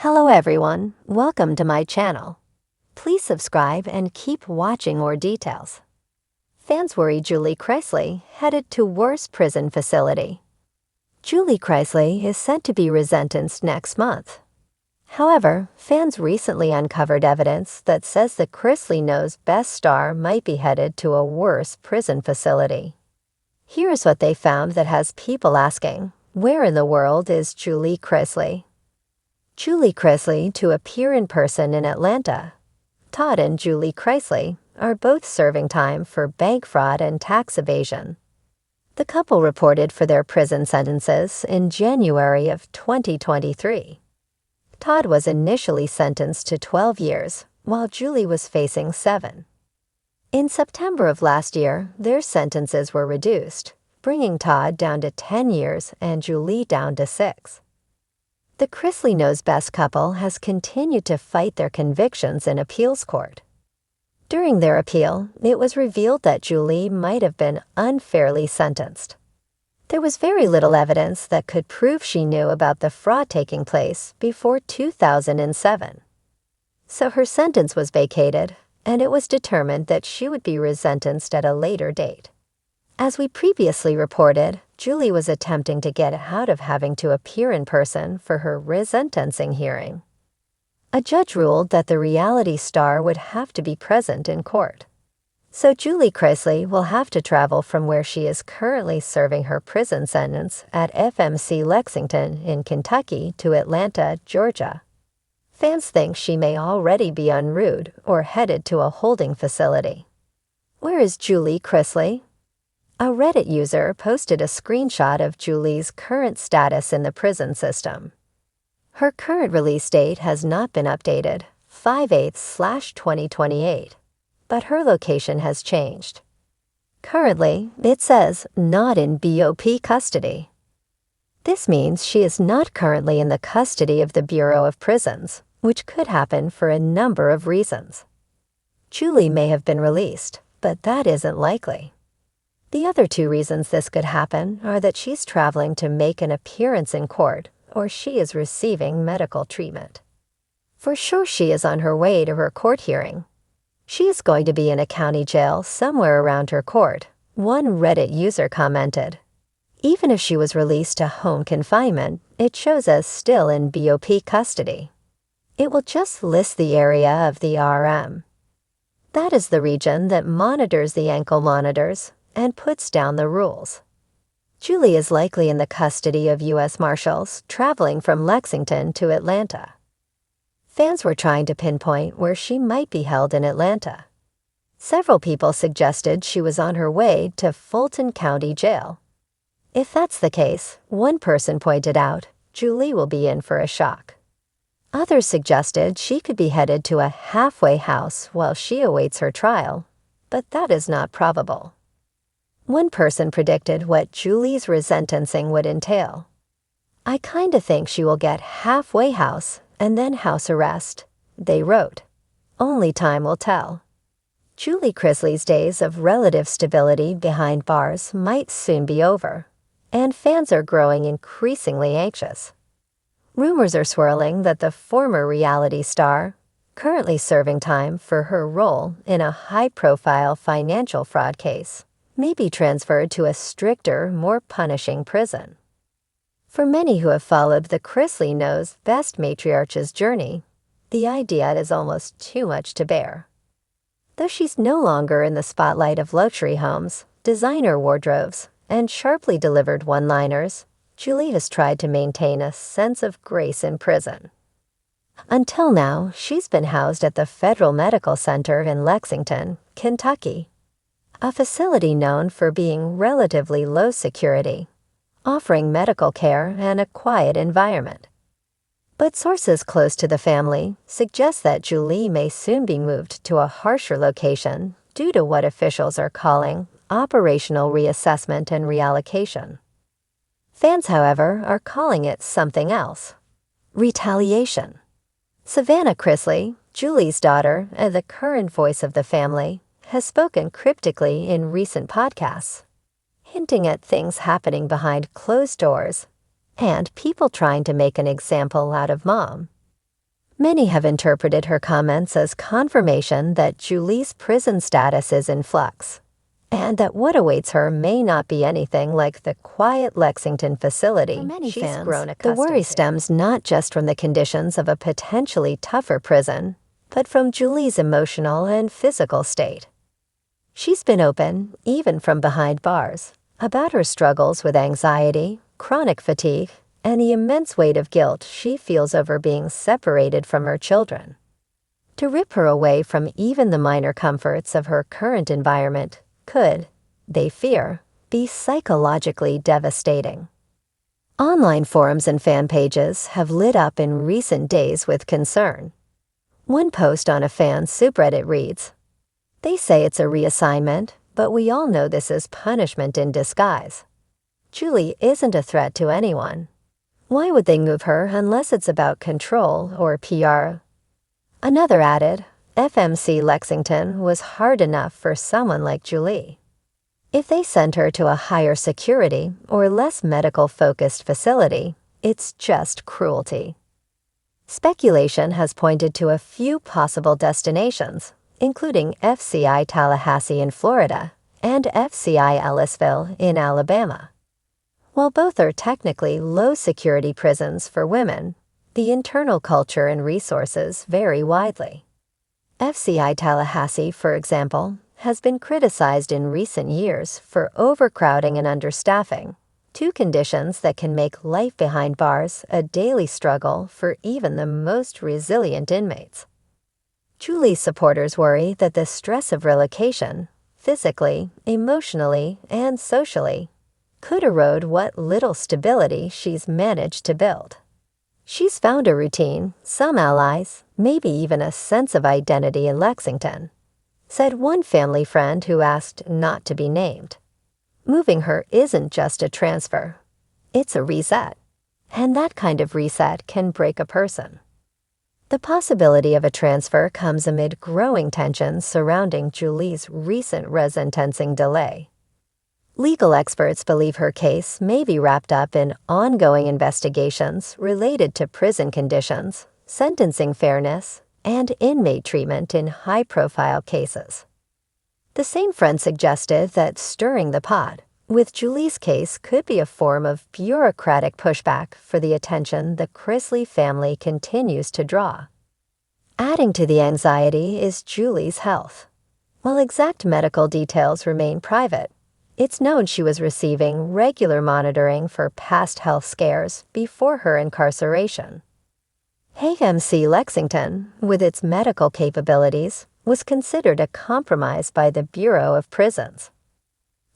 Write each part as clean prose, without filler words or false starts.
Hello everyone, welcome to my channel. Please subscribe and keep watching more details. Fans worry Julie Chrisley headed to worst prison facility. Julie Chrisley is set to be resentenced next month. However, fans recently uncovered evidence that says the Chrisley Knows Best star might be headed to a worse prison facility. Here's what they found that has people asking, where in the world is Julie Chrisley? Julie Chrisley to appear in person in Atlanta. Todd and Julie Chrisley are both serving time for bank fraud and tax evasion. The couple reported for their prison sentences in January of 2023. Todd was initially sentenced to 12 years, while Julie was facing 7. In September of last year, their sentences were reduced, bringing Todd down to 10 years and Julie down to 6. The Chrisley Knows Best couple has continued to fight their convictions in appeals court. During their appeal, it was revealed that Julie might have been unfairly sentenced. There was very little evidence that could prove she knew about the fraud taking place before 2007. So her sentence was vacated, and it was determined that she would be resentenced at a later date. As we previously reported, Julie was attempting to get out of having to appear in person for her resentencing hearing. A judge ruled that the reality star would have to be present in court. So Julie Chrisley will have to travel from where she is currently serving her prison sentence at FMC Lexington in Kentucky to Atlanta, Georgia. Fans think she may already be en route or headed to a holding facility. Where is Julie Chrisley? A Reddit user posted a screenshot of Julie's current status in the prison system. Her current release date has not been updated, 5/8/2028, but her location has changed. Currently, it says not in BOP custody. This means she is not currently in the custody of the Bureau of Prisons, which could happen for a number of reasons. Julie may have been released, but that isn't likely. The other two reasons this could happen are that she's traveling to make an appearance in court or she is receiving medical treatment. For sure she is on her way to her court hearing. She is going to be in a county jail somewhere around her court, one Reddit user commented. Even if she was released to home confinement, it shows us still in BOP custody. It will just list the area of the RM. That is the region that monitors the ankle monitors and puts down the rules. Julie is likely in the custody of U.S. Marshals traveling from Lexington to Atlanta. Fans were trying to pinpoint where she might be held in Atlanta. Several people suggested she was on her way to Fulton County Jail. If that's the case, one person pointed out Julie will be in for a shock. Others suggested she could be headed to a halfway house while she awaits her trial, but that is not probable. One person predicted what Julie's resentencing would entail. I kinda think she will get halfway house and then house arrest, they wrote. Only time will tell. Julie Chrisley's days of relative stability behind bars might soon be over, and fans are growing increasingly anxious. Rumors are swirling that the former reality star, currently serving time for her role in a high-profile financial fraud case, may be transferred to a stricter, more punishing prison. For many who have followed the Chrisley Knows Best matriarch's journey, the idea is almost too much to bear. Though she's no longer in the spotlight of luxury homes, designer wardrobes, and sharply delivered one-liners, Julie has tried to maintain a sense of grace in prison. Until now, she's been housed at the Federal Medical Center in Lexington, Kentucky, a facility known for being relatively low security, offering medical care and a quiet environment. But sources close to the family suggest that Julie may soon be moved to a harsher location due to what officials are calling operational reassessment and reallocation. Fans, however, are calling it something else: retaliation. Savannah Chrisley, Julie's daughter and the current voice of the family, has spoken cryptically in recent podcasts, hinting at things happening behind closed doors and people trying to make an example out of Mom. Many have interpreted her comments as confirmation that Julie's prison status is in flux, and that what awaits her may not be anything like the quiet Lexington facility she's grown accustomed to. The worry stems not just from the conditions of a potentially tougher prison, but from Julie's emotional and physical state. She's been open, even from behind bars, about her struggles with anxiety, chronic fatigue, and the immense weight of guilt she feels over being separated from her children. To rip her away from even the minor comforts of her current environment could, they fear, be psychologically devastating. Online forums and fan pages have lit up in recent days with concern. One post on a fan subreddit reads, "They say it's a reassignment, but we all know this is punishment in disguise. Julie isn't a threat to anyone. Why would they move her unless it's about control or PR?" Another added, "FMC Lexington was hard enough for someone like Julie. If they sent her to a higher security or less medical-focused facility, it's just cruelty." Speculation has pointed to a few possible destinations, including FCI Tallahassee in Florida and FCI Ellisville in Alabama. While both are technically low-security prisons for women, the internal culture and resources vary widely. FCI Tallahassee, for example, has been criticized in recent years for overcrowding and understaffing, two conditions that can make life behind bars a daily struggle for even the most resilient inmates. Julie's supporters worry that the stress of relocation, physically, emotionally, and socially, could erode what little stability she's managed to build. She's found a routine, some allies, maybe even a sense of identity in Lexington, said one family friend who asked not to be named. Moving her isn't just a transfer, it's a reset, and that kind of reset can break a person. The possibility of a transfer comes amid growing tensions surrounding Julie's recent sentencing delay. Legal experts believe her case may be wrapped up in ongoing investigations related to prison conditions, sentencing fairness, and inmate treatment in high-profile cases. The same friend suggested that stirring the pot with Julie's case could be a form of bureaucratic pushback for the attention the Chrisley family continues to draw. Adding to the anxiety is Julie's health. While exact medical details remain private, it's known she was receiving regular monitoring for past health scares before her incarceration. FMC Lexington, with its medical capabilities, was considered a compromise by the Bureau of Prisons.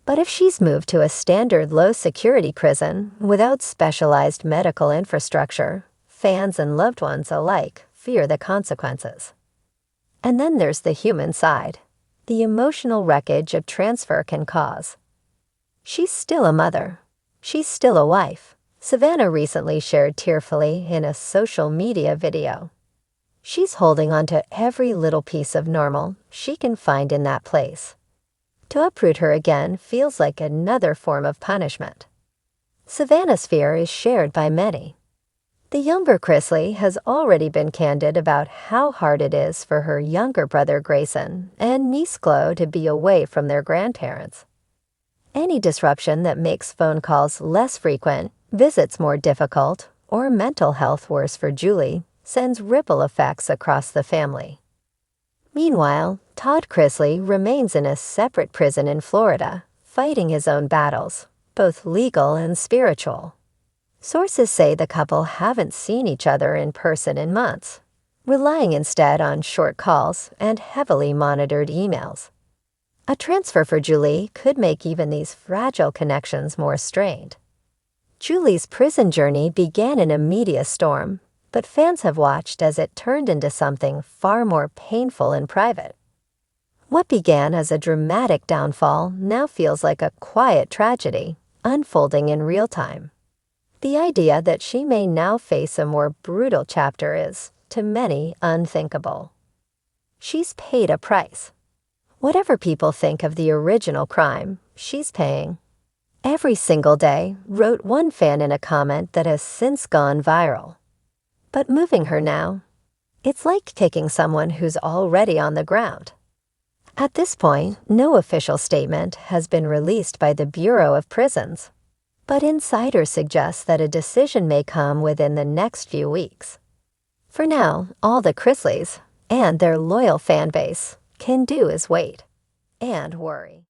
But if she's moved to a standard low-security prison without specialized medical infrastructure, fans and loved ones alike fear the consequences. And then there's the human side, the emotional wreckage a transfer can cause. She's still a mother. She's still a wife, Savannah recently shared tearfully in a social media video. She's holding on to every little piece of normal she can find in that place. To uproot her again feels like another form of punishment. Savannah's fear is shared by many. The younger Chrisley has already been candid about how hard it is for her younger brother Grayson and niece Chloe to be away from their grandparents. Any disruption that makes phone calls less frequent, visits more difficult, or mental health worse for Julie sends ripple effects across the family. Meanwhile, Todd Chrisley remains in a separate prison in Florida, fighting his own battles, both legal and spiritual. Sources say the couple haven't seen each other in person in months, relying instead on short calls and heavily monitored emails. A transfer for Julie could make even these fragile connections more strained. Julie's prison journey began in a media storm, but fans have watched as it turned into something far more painful and private. What began as a dramatic downfall now feels like a quiet tragedy, unfolding in real time. The idea that she may now face a more brutal chapter is, to many, unthinkable. She's paid a price. Whatever people think of the original crime, she's paying. Every single day, wrote one fan in a comment that has since gone viral. But moving her now, It's like picking someone who's already on the ground. At this point, no official statement has been released by the Bureau of Prisons, but insiders suggest that a decision may come within the next few weeks. For now, all the Chrisleys and their loyal fan base can do is wait and worry.